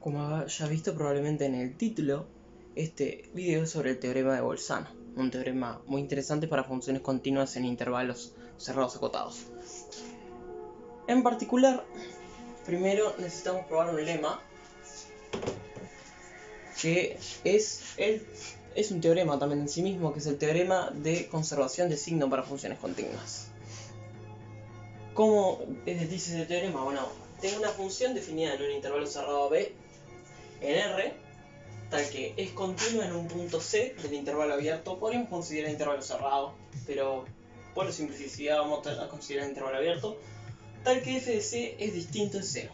Como ya visto probablemente en el título, este video es sobre el teorema de Bolzano, un teorema muy interesante para funciones continuas en intervalos cerrados acotados. En particular, primero necesitamos probar un lema que es un teorema también en sí mismo, que es el teorema de conservación de signo para funciones continuas. ¿Cómo dice ese teorema? Bueno, tengo una función definida en un intervalo cerrado B en R, tal que es continua en un punto C del intervalo abierto. Podríamos considerar intervalo cerrado, pero por simplicidad vamos a considerar intervalo abierto, tal que f de C es distinto de 0.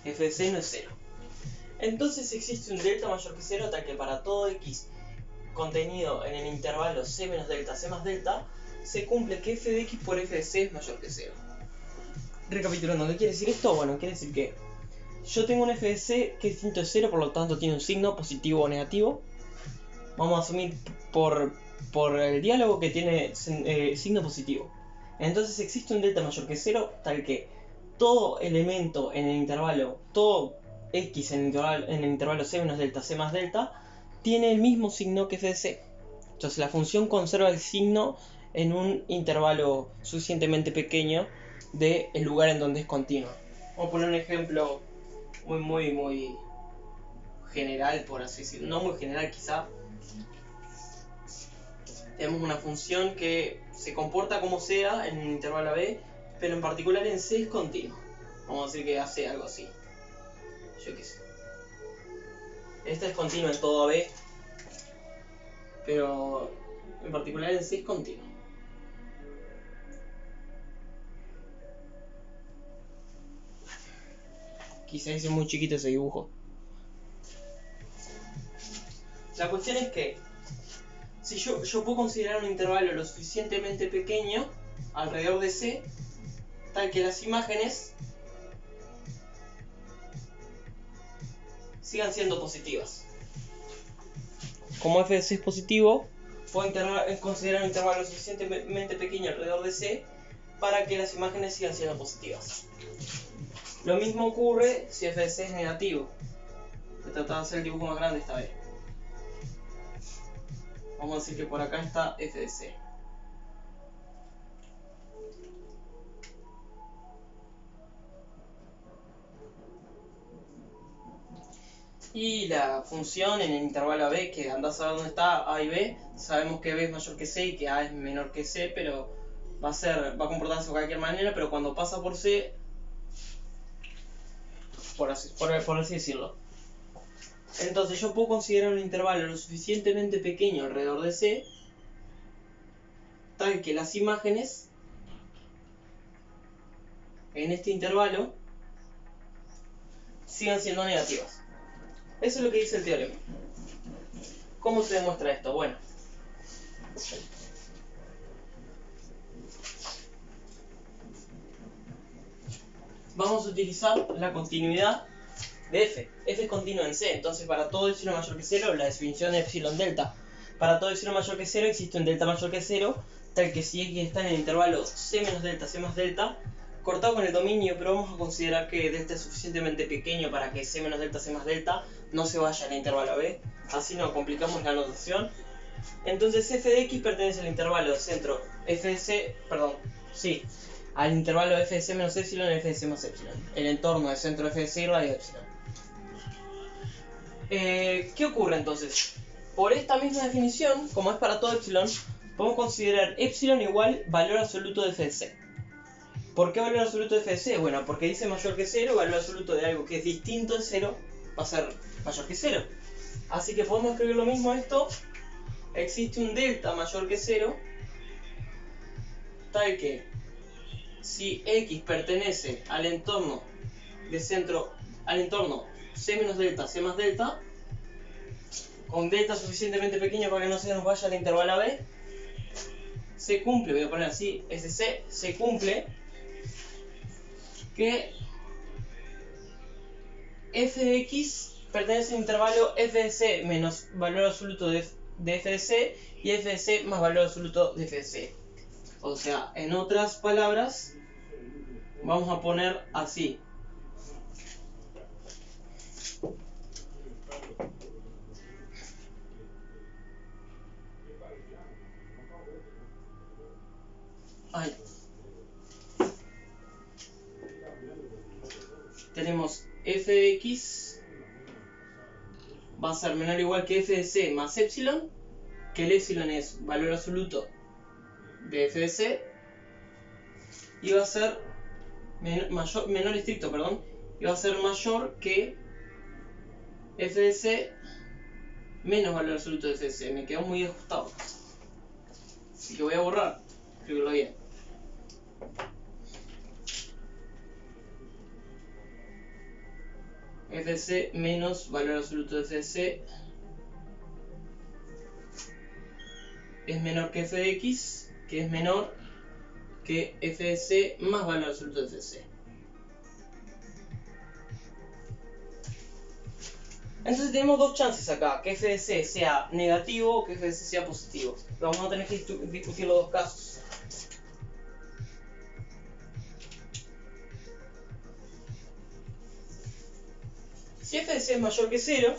F de C no es 0. Entonces existe un delta mayor que 0, tal que para todo x contenido en el intervalo C menos delta, C más delta, se cumple que f de x por f de C es mayor que 0. Recapitulando, ¿qué quiere decir esto? Bueno, quiere decir que yo tengo un f de C que es distinto de 0, por lo tanto tiene un signo positivo o negativo. Vamos a asumir por el diálogo que tiene signo positivo. Entonces existe un delta mayor que 0, tal que todo elemento en el intervalo, todo x en el intervalo C menos delta, C más delta, tiene el mismo signo que f de C. Entonces la función conserva el signo en un intervalo suficientemente pequeño del lugar en donde es continua. Vamos a poner un ejemplo muy general, por así decirlo. No muy general quizá. Tenemos una función que se comporta como sea en un intervalo AB, pero en particular en C es continua. Vamos a decir que hace algo así. Yo qué sé. Esta es continua en todo AB, pero en particular en C es continua. Quizá es muy chiquito ese dibujo. La cuestión es que si yo puedo considerar un intervalo lo suficientemente pequeño alrededor de C, tal que las imágenes sigan siendo positivas. Como f de C es positivo, puedo considerar un intervalo lo suficientemente pequeño alrededor de C para que las imágenes sigan siendo positivas. Lo mismo ocurre si f de C es negativo. Voy a tratar de hacer el dibujo más grande esta vez. Vamos a decir que por acá está f de C. Y la función en el intervalo AB, que andás a ver dónde está A y B, sabemos que B es mayor que C y que A es menor que C, pero va a comportarse de cualquier manera, pero cuando pasa por C, por así decirlo. Entonces yo puedo considerar un intervalo lo suficientemente pequeño alrededor de C, tal que las imágenes en este intervalo sigan siendo negativas. Eso es lo que dice el teorema. ¿Cómo se demuestra esto? Bueno, vamos a utilizar la continuidad de f. F es continua en C, entonces para todo epsilon mayor que 0, la definición de epsilon delta. Para todo epsilon mayor que 0 existe un delta mayor que 0, tal que si x está en el intervalo C menos delta, C más delta, cortado con el dominio, pero vamos a considerar que delta es suficientemente pequeño para que C menos delta, C más delta no se vaya al intervalo B, así no complicamos la notación. Entonces f de x pertenece al intervalo centro f de C, al intervalo f de C menos epsilon y f de C más epsilon, el entorno del centro f de C y radio epsilon. ¿Qué ocurre entonces? Por esta misma definición, como es para todo epsilon, podemos considerar epsilon igual valor absoluto de f de C. ¿Por qué valor absoluto de f de C? Bueno, porque dice mayor que 0, valor absoluto de algo que es distinto de 0 va a ser mayor que 0. Así que podemos escribir lo mismo a esto. Existe un delta mayor que 0, tal que si x pertenece al entorno de centro, al entorno C menos delta, C más delta, con delta suficientemente pequeño para que no se nos vaya al intervalo B, se cumple, voy a poner así, SC, se cumple que f de x pertenece al intervalo f de c menos valor absoluto de f de c y f de c más valor absoluto de f de c. O sea, en otras palabras, vamos a poner así. tenemos f de x va a ser menor o igual que f de c más epsilon, que el epsilon es valor absoluto de f de c, y va a ser menor estricto, perdón, y va a ser mayor que f de c menos valor absoluto de f de c. Me quedó muy ajustado, así que voy a borrar, escribirlo bien. F de c menos valor absoluto de f de c es menor que f de x, que es menor que f de c más valor absoluto de f de c. Entonces tenemos dos chances acá, que f de c sea negativo o que f de c sea positivo. Vamos a tener que discutir los dos casos. Si f de c es mayor que 0,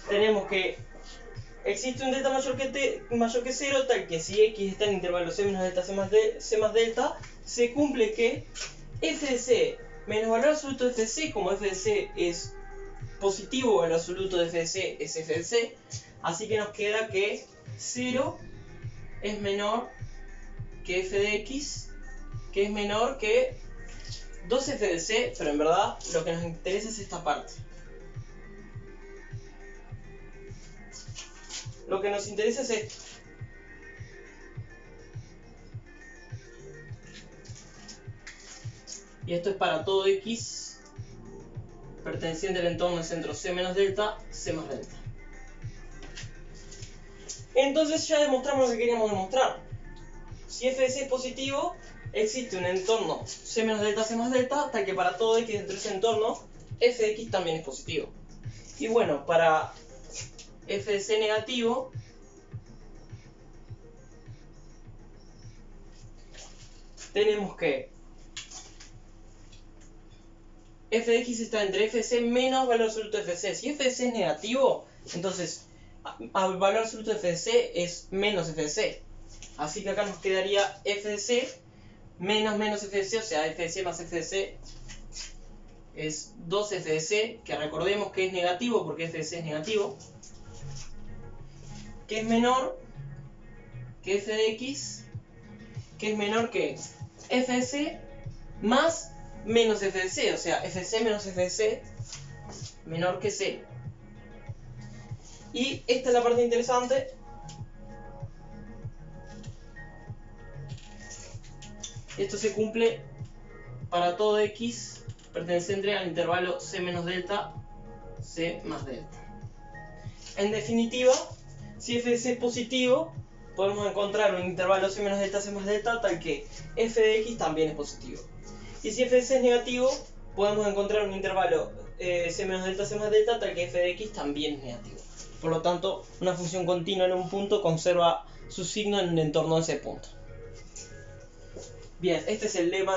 tenemos que existe un delta mayor que 0, tal que si x está en intervalo c menos delta c más delta, se cumple que f de c menos valor absoluto de f de c, como f de c es positivo, el absoluto de f de c es f de c, así que nos queda que 0 es menor que f de x, que es menor que 2f de c, pero en verdad lo que nos interesa es esta parte. Lo que nos interesa es esto. Y esto es para todo x perteneciente al entorno del centro c menos delta, c más delta. Entonces ya demostramos lo que queríamos demostrar. Si f de c es positivo, existe un entorno c menos delta, c más delta, tal que para todo x dentro de ese entorno, f de x también es positivo. Y bueno, para f de c negativo, tenemos que f de x está entre f de c menos valor absoluto de f de c. Si f de c es negativo, entonces el valor absoluto de f de c es menos f de c. Así que acá nos quedaría f de c menos f de c, o sea, f de c más f de c es 2f de c, que recordemos que es negativo porque f de c es negativo, que es menor que f de x, que es menor que f de c más menos f de c, o sea, f de c menos f de c menor que 0. Y esta es la parte interesante. Esto se cumple para todo x perteneciente al intervalo c menos delta, c más delta. En definitiva, si f de c es positivo, podemos encontrar un intervalo c menos delta, c más delta, tal que f de x también es positivo. Y si f de c es negativo, podemos encontrar un intervalo c menos delta, c más delta, tal que f de x también es negativo. Por lo tanto, una función continua en un punto conserva su signo en el entorno de ese punto. Bien, este es el lema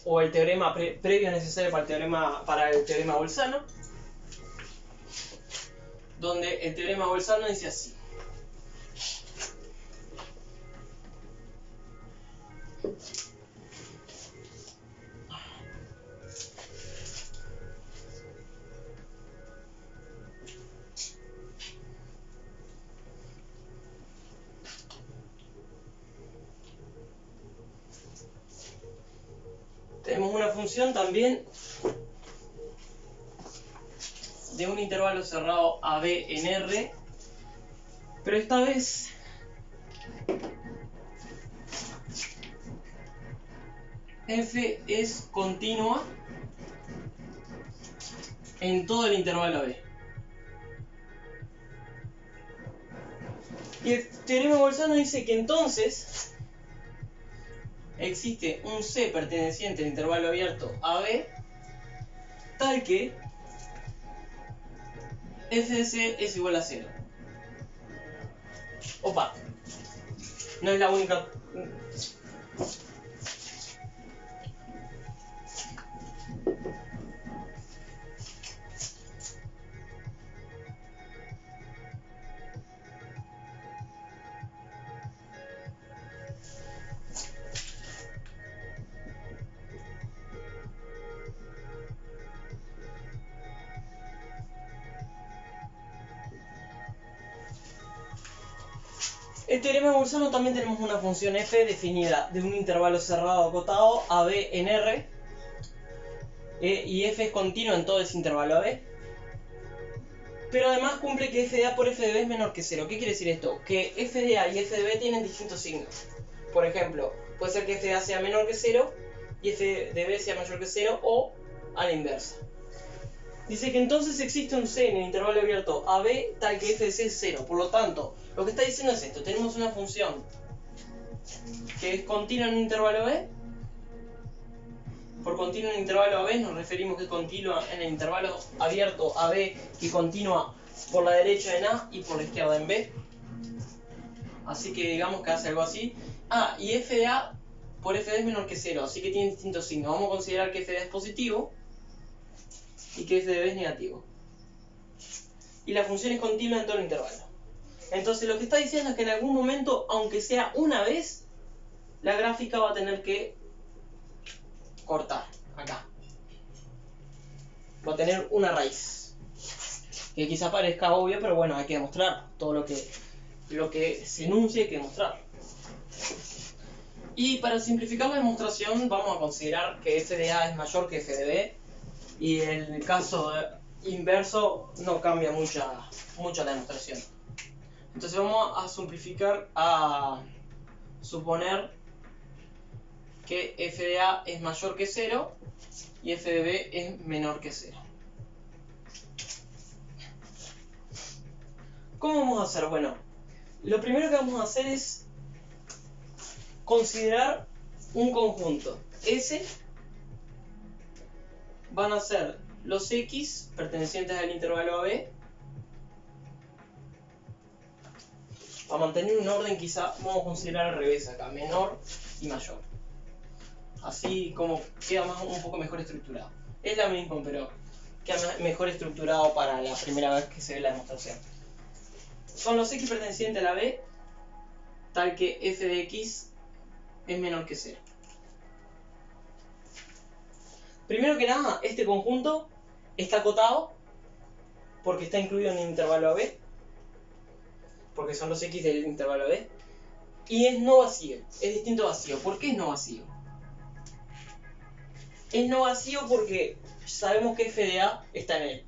o el teorema previo necesario para el teorema bolzano, donde el teorema bolzano dice así. Tenemos una función también de un intervalo cerrado AB en R, pero esta vez f es continua en todo el intervalo AB. Y el teorema bolzano dice que entonces existe un C perteneciente al intervalo abierto AB tal que f de c es igual a 0. Opa, no es la única. El teorema de Bolzano también tenemos una función f definida de un intervalo cerrado acotado AB en R, y f es continua en todo ese intervalo AB. Pero además cumple que f de A por f de B es menor que 0. ¿Qué quiere decir esto? Que f de A y f de B tienen distintos signos. Por ejemplo, puede ser que f de A sea menor que 0 y f de B sea mayor que 0, o a la inversa. Dice que entonces existe un C en el intervalo abierto AB tal que f de C es 0. Por lo tanto, lo que está diciendo es esto. Tenemos una función que es continua en un intervalo B. Por continua en el intervalo AB nos referimos que es continua en el intervalo abierto AB y continua por la derecha en A y por la izquierda en B. Así que digamos que hace algo así. Y f de A por f de B es menor que 0, así que tiene distintos signos. Vamos a considerar que f de A es positivo y que f de B es negativo. Y la función es continua en todo el intervalo. Entonces lo que está diciendo es que en algún momento, aunque sea una vez, la gráfica va a tener que cortar acá. Va a tener una raíz. Que quizá parezca obvio, pero bueno, hay que demostrar. Todo lo que se enuncia hay que demostrar. Y para simplificar la demostración vamos a considerar que f de A es mayor que f de B. Y en el caso inverso no cambia mucho la demostración. Entonces vamos a simplificar a suponer que f de A es mayor que 0 y f de B es menor que 0. ¿Cómo vamos a hacer? Bueno, lo primero que vamos a hacer es considerar un conjunto. S van a ser los X pertenecientes al intervalo AB. Para mantener un orden quizá vamos a considerar al revés acá, menor y mayor. Así como queda un poco mejor estructurado. Es la misma, pero queda mejor estructurado para la primera vez que se ve la demostración. Son los X pertenecientes a la B, tal que f de X es menor que 0. Primero que nada, este conjunto está acotado porque está incluido en el intervalo AB, porque son los X del intervalo AB, y es no vacío, es distinto a vacío. ¿Por qué es no vacío? Es no vacío porque sabemos que f de A está en él.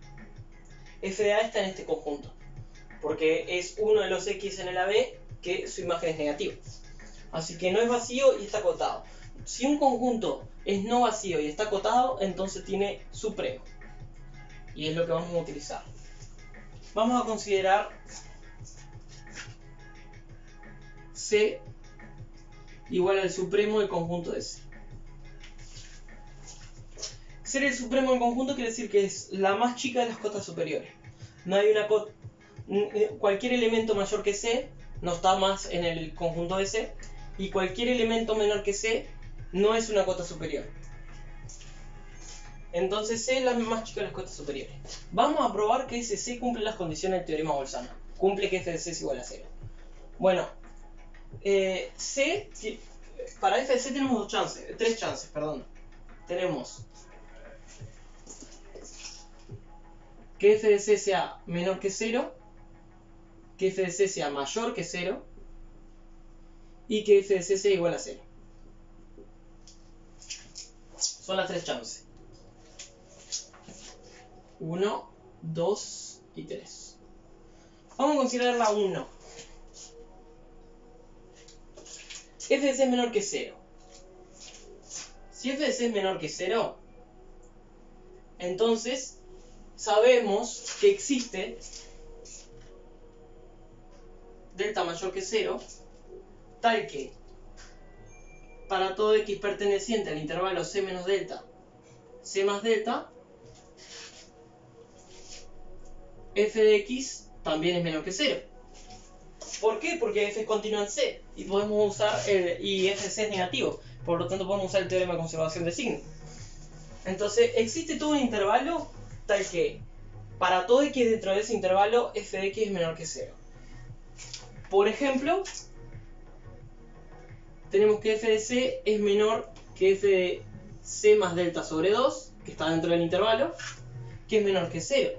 F de A está en este conjunto, porque es uno de los X en el AB que su imagen es negativa. Así que no es vacío y está acotado. Si un conjunto es no vacío y está acotado, entonces tiene supremo. Y es lo que vamos a utilizar. Vamos a considerar C igual al supremo del conjunto de C. Ser el supremo del conjunto quiere decir que es la más chica de las cotas superiores. No hay cualquier elemento mayor que C no está más en el conjunto de C, y cualquier elemento menor que C no es una cota superior. Entonces C es la más chica de las cotas superiores. Vamos a probar que ese C cumple las condiciones del teorema Bolzano. Cumple que f de C es igual a 0. Bueno, para f de C tenemos tres chances. Tenemos que f de C sea menor que 0, que f de C sea mayor que 0 y que f de C sea igual a 0. Son las tres chances. 1, 2 y 3. Vamos a considerar la 1. F de C es menor que 0. Si f de C es menor que 0, entonces sabemos que existe delta mayor que 0, tal que para todo x perteneciente al intervalo c menos delta, c más delta, f de x también es menor que 0. ¿Por qué? Porque f es continua en C y podemos usar y f de C es negativo, por lo tanto podemos usar el teorema de conservación de signo. Entonces existe todo un intervalo tal que para todo x dentro de ese intervalo f de x es menor que 0. Por ejemplo, tenemos que f de C es menor que f de C más delta sobre 2, que está dentro del intervalo, que es menor que 0.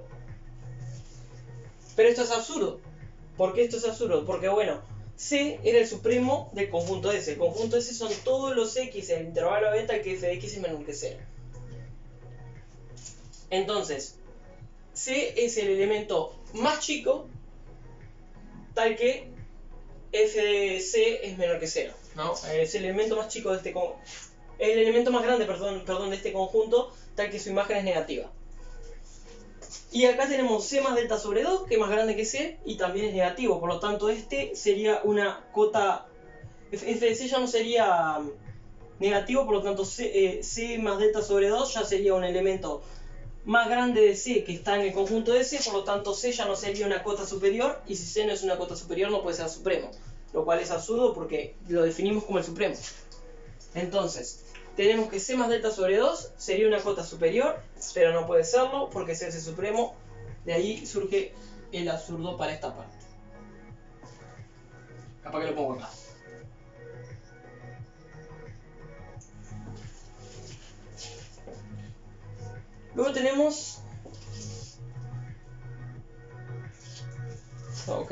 Pero esto es absurdo. ¿Por qué esto es absurdo? Porque bueno, C era el supremo del conjunto S. El conjunto S son todos los X en el intervalo AB tal que f de X es menor que 0. Entonces, C es el elemento más chico tal que f de C es menor que 0, ¿no? Es el elemento más chico de este el elemento más grande, perdón, de este conjunto tal que su imagen es negativa. Y acá tenemos C más delta sobre 2, que es más grande que C, y también es negativo, por lo tanto este sería una cota, f de C ya no sería negativo, por lo tanto C más delta sobre 2 ya sería un elemento más grande de C que está en el conjunto de C, por lo tanto C ya no sería una cota superior, y si C no es una cota superior no puede ser supremo, lo cual es absurdo porque lo definimos como el supremo. Entonces, tenemos que C más delta sobre 2 sería una cota superior, pero no puede serlo porque C es el supremo. De ahí surge el absurdo para esta parte. Capaz que lo pongo acá. Luego tenemos... Ok.